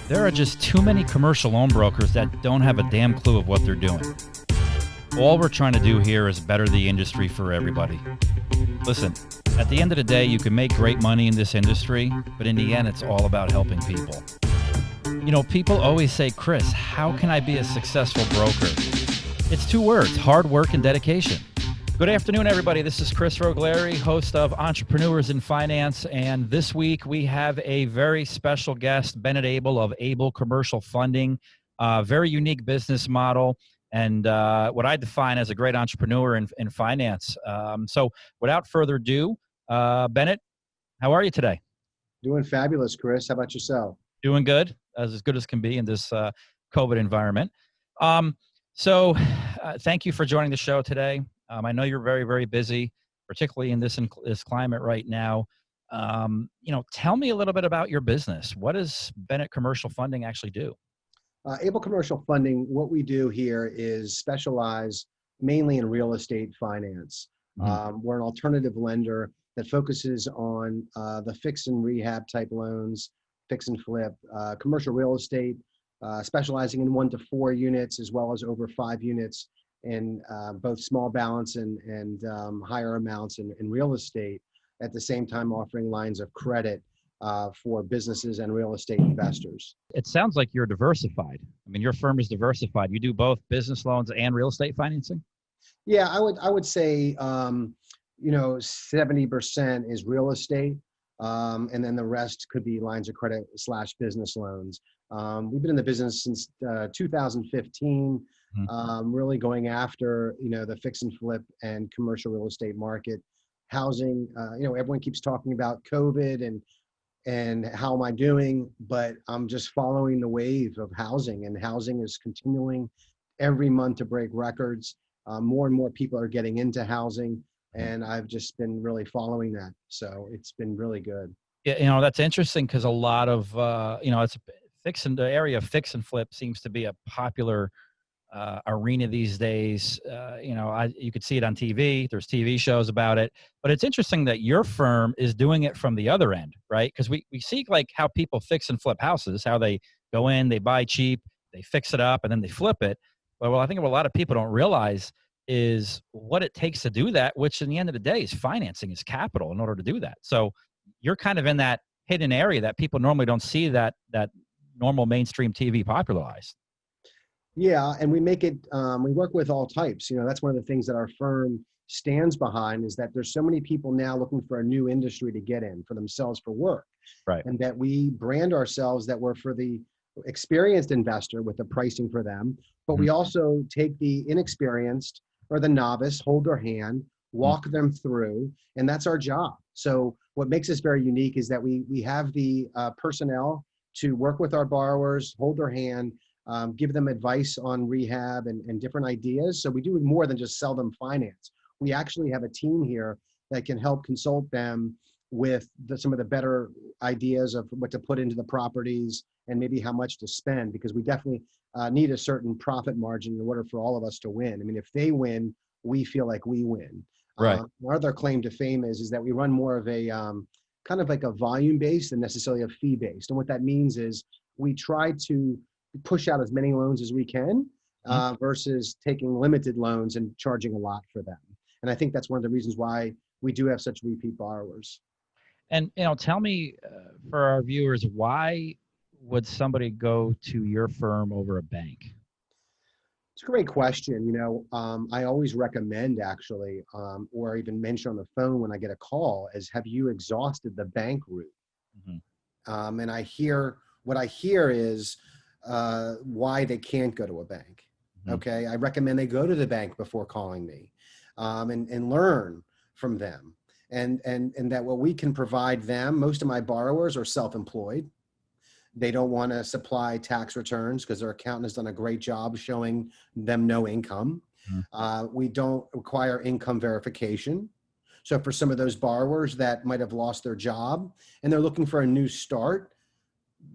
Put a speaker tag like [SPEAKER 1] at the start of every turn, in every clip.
[SPEAKER 1] There are just too many commercial loan brokers that don't have a damn clue of what they're doing. All we're trying to do here is better the industry for everybody. Listen, at the end of the day, you can make great money in this industry, but in the end, it's all about helping people. You know, people always say, Chris, how can I be a successful broker? It's two words, hard work and dedication. Good afternoon, everybody. This is Chris Rogleri, host of Entrepreneurs in Finance. And this week we have a very special guest, Bennett Abel of Abel Commercial Funding, very unique business model and what I define as a great entrepreneur in finance. So without further ado, Bennett, how are you today?
[SPEAKER 2] Doing fabulous, Chris. How about yourself?
[SPEAKER 1] Doing good as can be in this COVID environment. Thank you for joining the show today. I know you're very, very busy, particularly in this climate right now. Tell me a little bit about your business. What does Bennett Commercial Funding actually do?
[SPEAKER 2] Abel Commercial Funding, what we do here is specialize mainly in real estate finance.
[SPEAKER 1] Mm-hmm.
[SPEAKER 2] We're an alternative lender that focuses on the fix and rehab type loans, fix and flip, commercial real estate, specializing in 1 to 4 units as well as over 5 units. In both small balance and higher amounts in real estate, at the same time offering lines of credit for businesses and real estate investors.
[SPEAKER 1] It sounds like you're diversified. I mean, your firm is diversified. You do both business loans and real estate financing?
[SPEAKER 2] Yeah, I would say 70% is real estate, and then the rest could be lines of credit / business loans. We've been in the business since 2015. Really going after, the fix and flip and commercial real estate market. Housing, everyone keeps talking about COVID and how am I doing, but I'm just following the wave of housing, and housing is continuing every month to break records. More and more people are getting into housing, and I've just been really following that. So it's been really good.
[SPEAKER 1] Yeah, that's interesting because a lot of, the area of fix and flip seems to be a popular arena these days. You could see it on TV. There's TV shows about it, but it's interesting that your firm is doing it from the other end, right? Because we see like how people fix and flip houses, how they go in, they buy cheap, they fix it up, and then they flip it. But what I think what a lot of people don't realize is what it takes to do that, which in the end of the day is financing, is capital in order to do that. So you're kind of in that hidden area that people normally don't see that normal mainstream TV popularized.
[SPEAKER 2] Yeah, and we make it, we work with all types. That's one of the things that our firm stands behind, is that there's so many people now looking for a new industry to get in for themselves for work.
[SPEAKER 1] Right.
[SPEAKER 2] And that we brand ourselves that we're for the experienced investor with the pricing for them, but we also take the inexperienced or the novice, hold their hand, walk them through, and that's our job. So what makes us very unique is that we have the personnel to work with our borrowers, hold their hand, give them advice on rehab and different ideas. So we do more than just sell them finance. We actually have a team here that can help consult them with some of the better ideas of what to put into the properties and maybe how much to spend, because we definitely need a certain profit margin in order for all of us to win. I mean, if they win, we feel like we win.
[SPEAKER 1] Right.
[SPEAKER 2] Our other claim to fame is that we run more of a kind of like a volume-based than necessarily a fee-based. And what that means is we try to push out as many loans as we can versus taking limited loans and charging a lot for them. And I think that's one of the reasons why we do have such repeat borrowers.
[SPEAKER 1] And, tell me for our viewers, why would somebody go to your firm over a bank?
[SPEAKER 2] It's a great question. I always recommend actually, or even mention on the phone when I get a call, is have you exhausted the bank route? And what I hear is why they can't go to a bank. Okay. I recommend they go to the bank before calling me, and learn from them. And that what we can provide them, most of my borrowers are self-employed. They don't want to supply tax returns because their accountant has done a great job showing them no income. We don't require income verification. So for some of those borrowers that might have lost their job and they're looking for a new start,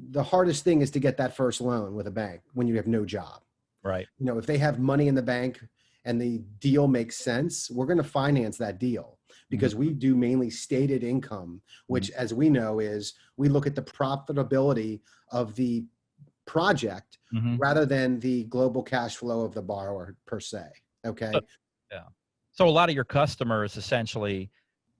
[SPEAKER 2] the hardest thing is to get that first loan with a bank when you have no job.
[SPEAKER 1] Right.
[SPEAKER 2] If they have money in the bank and the deal makes sense, we're going to finance that deal because we do mainly stated income, which as we know is we look at the profitability of the project
[SPEAKER 1] Mm-hmm.
[SPEAKER 2] rather than the global cash flow of the borrower per se. Okay.
[SPEAKER 1] Yeah. So a lot of your customers essentially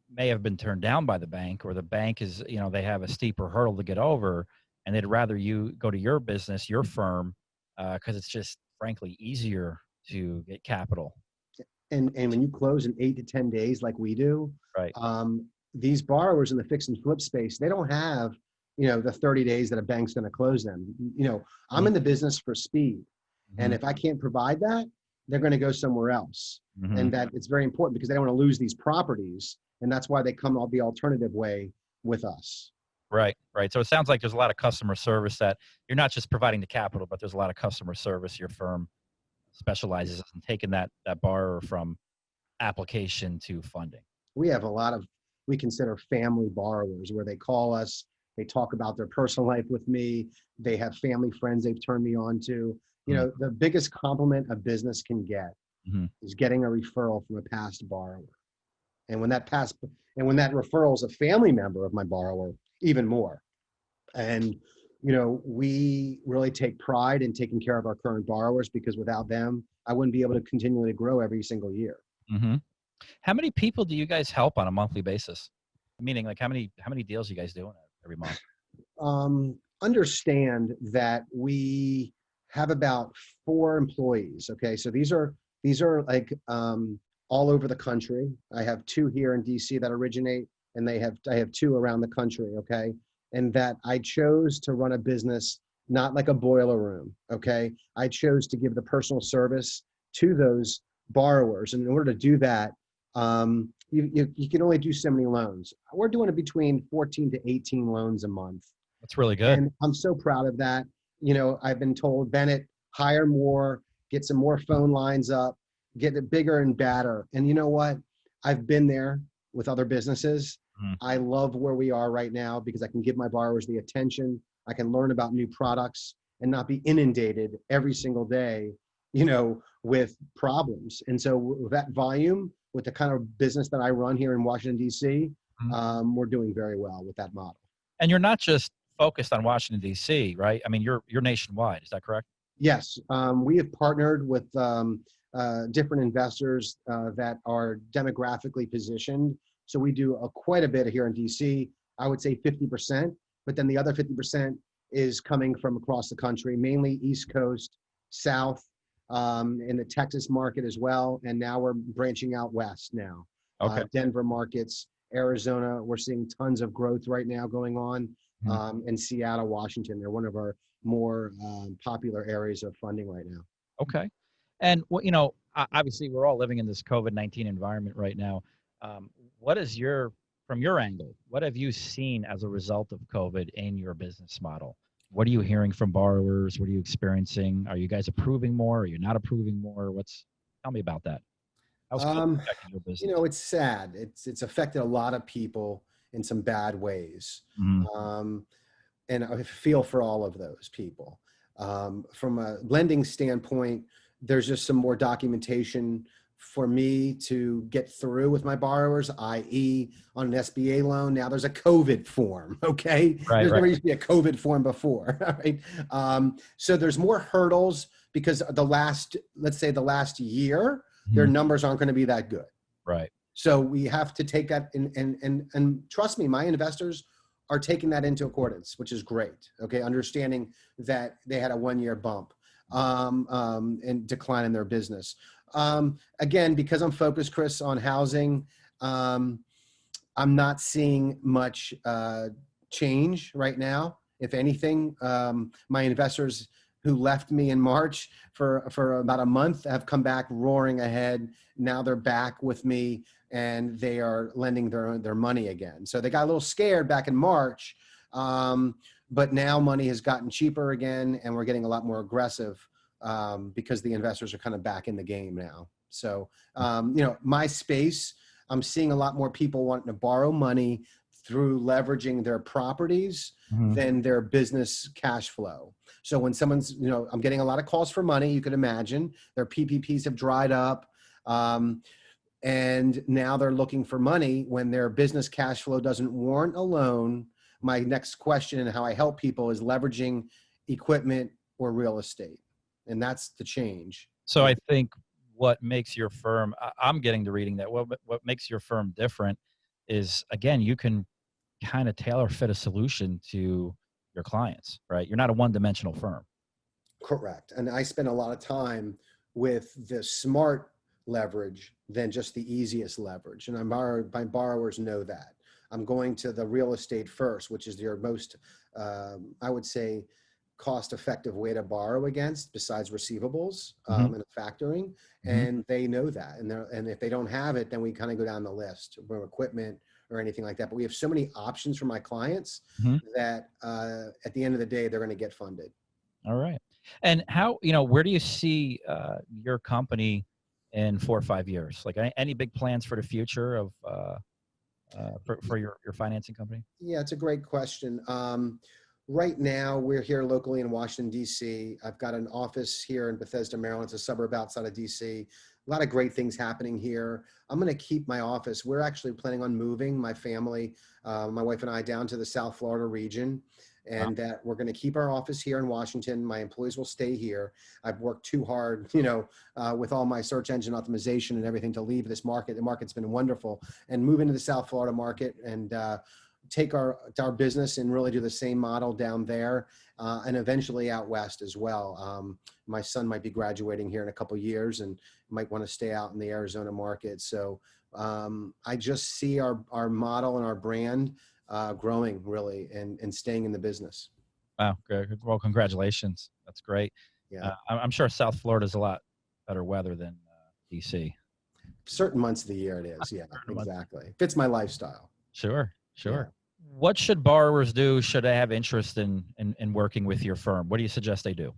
[SPEAKER 1] may have been turned down by the bank, or the bank is, they have a steeper hurdle to get over, and they'd rather you go to your business, your firm, because it's just frankly easier to get capital.
[SPEAKER 2] And when you close in 8 to 10 days, like we do,
[SPEAKER 1] Right.
[SPEAKER 2] these borrowers in the fix and flip space, they don't have, the 30 days that a bank's going to close them. I'm in the business for speed. And if I can't provide that, they're going to go somewhere else.
[SPEAKER 1] Mm-hmm.
[SPEAKER 2] And that it's very important because they don't want to lose these properties. And that's why they come on the alternative way with us.
[SPEAKER 1] Right. Right. So it sounds like there's a lot of customer service, that you're not just providing the capital, but there's a lot of customer service your firm specializes in taking that borrower from application to funding.
[SPEAKER 2] We have a lot of, we consider family borrowers, where they call us, they talk about their personal life with me. They have family friends they've turned me on to. The biggest compliment a business can get is getting a referral from a past borrower. And when that referral is a family member of my borrower, even more. And, we really take pride in taking care of our current borrowers, because without them, I wouldn't be able to continually grow every single year.
[SPEAKER 1] Mm-hmm. How many people do you guys help on a monthly basis? Meaning, like, how many deals you guys doing every month?
[SPEAKER 2] Understand that we have about 4 employees. Okay. So these are like, all over the country. I have 2 here in DC that originate, and I have 2 around the country. Okay. And that I chose to run a business, not like a boiler room. Okay. I chose to give the personal service to those borrowers. And in order to do that, you can only do so many loans. We're doing it between 14 to 18 loans a month.
[SPEAKER 1] That's really good.
[SPEAKER 2] And I'm so proud of that. I've been told, Bennett, hire more, get some more phone lines up, get it bigger and badder. And you know what? I've been there with other businesses. I love where we are right now, because I can give my borrowers the attention. I can learn about new products and not be inundated every single day, with problems. And so with that volume, with the kind of business that I run here in Washington, D.C., we're doing very well with that model.
[SPEAKER 1] And you're not just focused on Washington, D.C., right? I mean, you're nationwide. Is that correct?
[SPEAKER 2] Yes. We have partnered with different investors that are demographically positioned. So we do quite a bit here in DC. I would say 50%, but then the other 50% is coming from across the country, mainly East Coast, South, in the Texas market as well. And now we're branching out west now.
[SPEAKER 1] Okay.
[SPEAKER 2] Denver markets, Arizona, we're seeing tons of growth right now going on. And Seattle, Washington, they're one of our more popular areas of funding right now.
[SPEAKER 1] Okay. And obviously we're all living in this COVID-19 environment right now. What is from your angle, what have you seen as a result of COVID in your business model? What are you hearing from borrowers? What are you experiencing? Are you guys approving more? Are you not approving more? Tell me about that. How's COVID affecting your business?
[SPEAKER 2] It's sad. It's affected a lot of people in some bad ways. And I feel for all of those people. From a lending standpoint, there's just some more documentation for me to get through with my borrowers, i.e. on an SBA loan. Now there's a COVID form, okay? There's never used to be a COVID form before, right? So there's more hurdles because let's say the last year, their numbers aren't gonna be that good.
[SPEAKER 1] Right.
[SPEAKER 2] So we have to take that and trust me, my investors are taking that into accordance, which is great, okay? Understanding that they had a 1-year bump and decline in their business. Again, because I'm focused, Chris, on housing, I'm not seeing much change right now. If anything, my investors who left me in March for about a month have come back roaring ahead. Now they're back with me and they are lending their money again. So they got a little scared back in March, but now money has gotten cheaper again and we're getting a lot more aggressive because the investors are kind of back in the game now. So, my space, I'm seeing a lot more people wanting to borrow money through leveraging their properties than their business cash flow. So when someone's, I'm getting a lot of calls for money, you could imagine their PPPs have dried up. And now they're looking for money when their business cash flow doesn't warrant a loan. My next question and how I help people is leveraging equipment or real estate. And that's the change.
[SPEAKER 1] So I think what makes your firm, I'm getting to reading that, what makes your firm different is, again, you can kind of tailor fit a solution to your clients, right? You're not a one-dimensional firm.
[SPEAKER 2] Correct. And I spend a lot of time with the smart leverage than just the easiest leverage. And my borrowers know that. I'm going to the real estate first, which is your most, I would say, cost-effective way to borrow against besides receivables and factoring. And they know that. And if they don't have it, then we kind of go down the list for equipment or anything like that. But we have so many options for my clients that at the end of the day, they're going to get funded.
[SPEAKER 1] All right. And how, where do you see your company in 4 or 5 years? Like any big plans for the future of for your financing company?
[SPEAKER 2] Yeah, it's a great question. Right now, we're here locally in Washington, D.C. I've got an office here in Bethesda, Maryland. It's a suburb outside of D.C. A lot of great things happening here. I'm going to keep my office. We're actually planning on moving my family, my wife and I, down to the South Florida region. And that we're going to keep our office here in Washington. My employees will stay here. I've worked too hard, with all my search engine optimization and everything to leave this market. The market's been wonderful. And move into the South Florida market and take our business and really do the same model down there and eventually out west as well. My son might be graduating here in a couple of years and might want to stay out in the Arizona market. So I just see our model and our brand growing really and staying in the business.
[SPEAKER 1] Wow. Good. Well, congratulations. That's great.
[SPEAKER 2] Yeah.
[SPEAKER 1] I'm sure South Florida is a lot better weather than DC.
[SPEAKER 2] Certain months of the year it is. Yeah, exactly. Fits my lifestyle.
[SPEAKER 1] Sure.
[SPEAKER 2] Yeah.
[SPEAKER 1] What should borrowers do? Should they have interest in working with your firm? What do you suggest they do?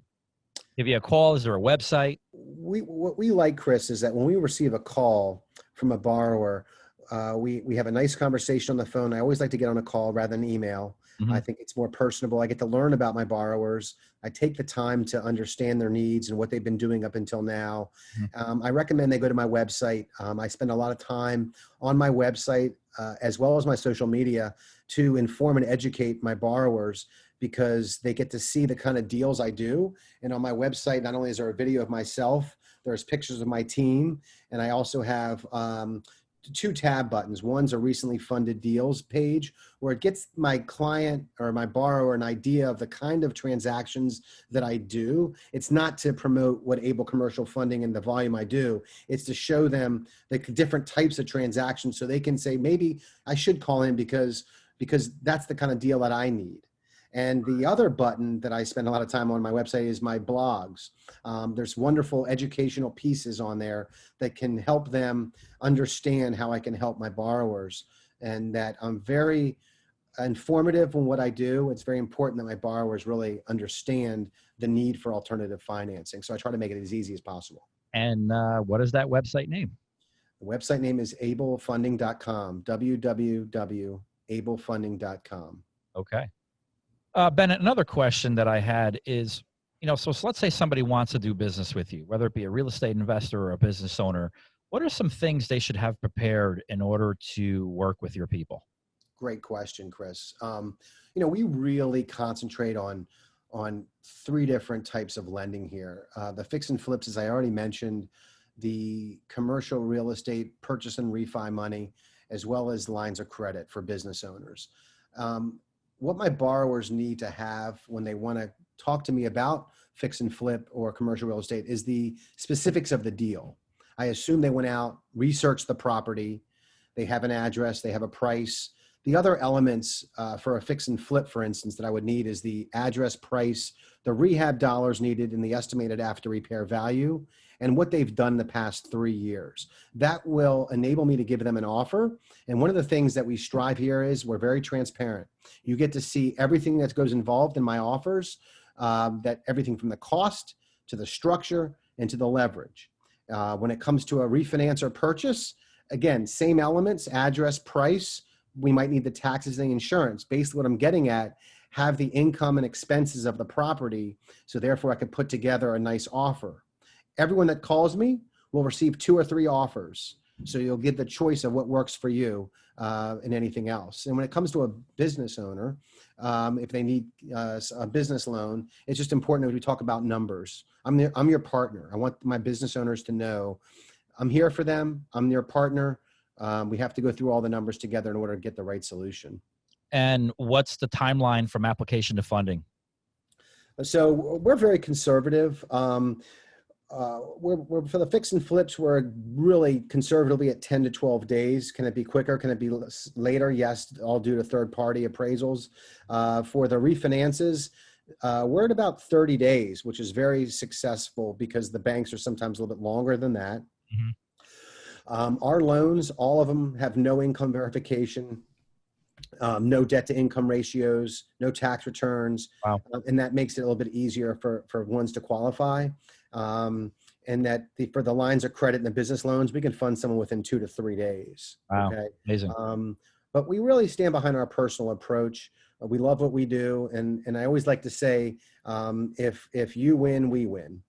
[SPEAKER 1] Give you a call? Is there a website?
[SPEAKER 2] What we like, Chris, is that when we receive a call from a borrower, we have a nice conversation on the phone. I always like to get on a call rather than email. I think it's more personable. I get to learn about my borrowers. I take the time to understand their needs and what they've been doing up until now. I recommend they go to my website. I spend a lot of time on my website as well as my social media to inform and educate my borrowers because they get to see the kind of deals I do. And on my website, not only is there a video of myself, there's pictures of my team, and I also have 2 tab buttons. One's a recently funded deals page where it gets my client or my borrower an idea of the kind of transactions that I do. It's not to promote what Abel Commercial Funding and the volume I do. It's to show them the different types of transactions so they can say, maybe I should call in because that's the kind of deal that I need. And the other button that I spend a lot of time on my website is my blogs. There's wonderful educational pieces on there that can help them understand how I can help my borrowers, and that I'm very informative in what I do. It's very important that my borrowers really understand the need for alternative financing. So I try to make it as easy as possible.
[SPEAKER 1] And what is that website name?
[SPEAKER 2] The website name is abelfunding.com, www.abelfunding.com.
[SPEAKER 1] Okay. Bennett, another question that I had is, so let's say somebody wants to do business with you, whether it be a real estate investor or a business owner. What are some things they should have prepared in order to work with your people?
[SPEAKER 2] Great question, Chris. We really concentrate on 3 different types of lending here. The fix and flips, as I already mentioned, the commercial real estate purchase and refi money, as well as lines of credit for business owners. What my borrowers need to have when they want to talk to me about fix and flip or commercial real estate is the specifics of the deal. I assume they went out, researched the property, they have an address, they have a price. The other elements for a fix and flip, for instance, that I would need is the address, price, the rehab dollars needed, and the estimated after repair value, and what they've done the past 3 years. That will enable me to give them an offer. And one of the things that we strive here is we're very transparent. You get to see everything that goes involved in my offers, that everything from the cost to the structure and to the leverage. When it comes to a refinance or purchase, again, same elements, address, price. We might need the taxes and the insurance. Basically what I'm getting at, have the income and expenses of the property, so therefore I can put together a nice offer. Everyone that calls me will receive 2 or 3 offers. So you'll get the choice of what works for you and anything else. And when it comes to a business owner, if they need a business loan, it's just important that we talk about numbers. I'm your partner. I want my business owners to know I'm here for them. I'm their partner. We have to go through all the numbers together in order to get the right solution.
[SPEAKER 1] And what's the timeline from application to funding?
[SPEAKER 2] So we're very conservative. We're for the fix and flips, we're really conservatively at 10 to 12 days. Can it be quicker? Can it be later? Yes, all due to third-party appraisals. For the refinances, we're at about 30 days, which is very successful because the banks are sometimes a little bit longer than that. Mm-hmm. Our loans, all of them have no income verification, no debt to income ratios, no tax returns.
[SPEAKER 1] Wow.
[SPEAKER 2] And that makes it a little bit easier for ones to qualify. And that for the lines of credit and the business loans, we can fund someone within 2 to 3 days.
[SPEAKER 1] Wow.
[SPEAKER 2] Okay.
[SPEAKER 1] Amazing.
[SPEAKER 2] But we really stand behind our personal approach. We love what we do. And I always like to say, if you win, we win.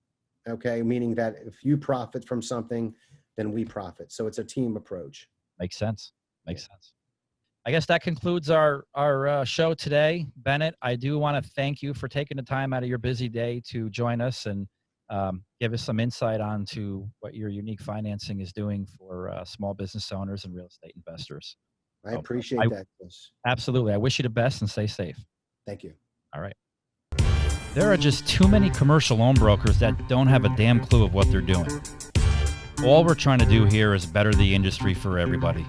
[SPEAKER 2] Okay. Meaning that if you profit from something, then we profit. So it's a team approach.
[SPEAKER 1] Makes sense. Makes sense. I guess that concludes our show today. Bennett, I do want to thank you for taking the time out of your busy day to join us and give us some insight onto what your unique financing is doing for small business owners and real estate investors.
[SPEAKER 2] I appreciate that, Chris.
[SPEAKER 1] Absolutely. I wish you the best and stay safe.
[SPEAKER 2] Thank you.
[SPEAKER 1] All right. There are just too many commercial loan brokers that don't have a damn clue of what they're doing. All we're trying to do here is better the industry for everybody.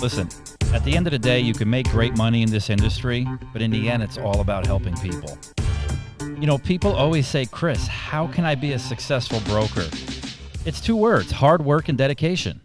[SPEAKER 1] Listen, at the end of the day, you can make great money in this industry, but in the end, it's all about helping people. You know, people always say, Chris, how can I be a successful broker? It's 2 words, hard work and dedication.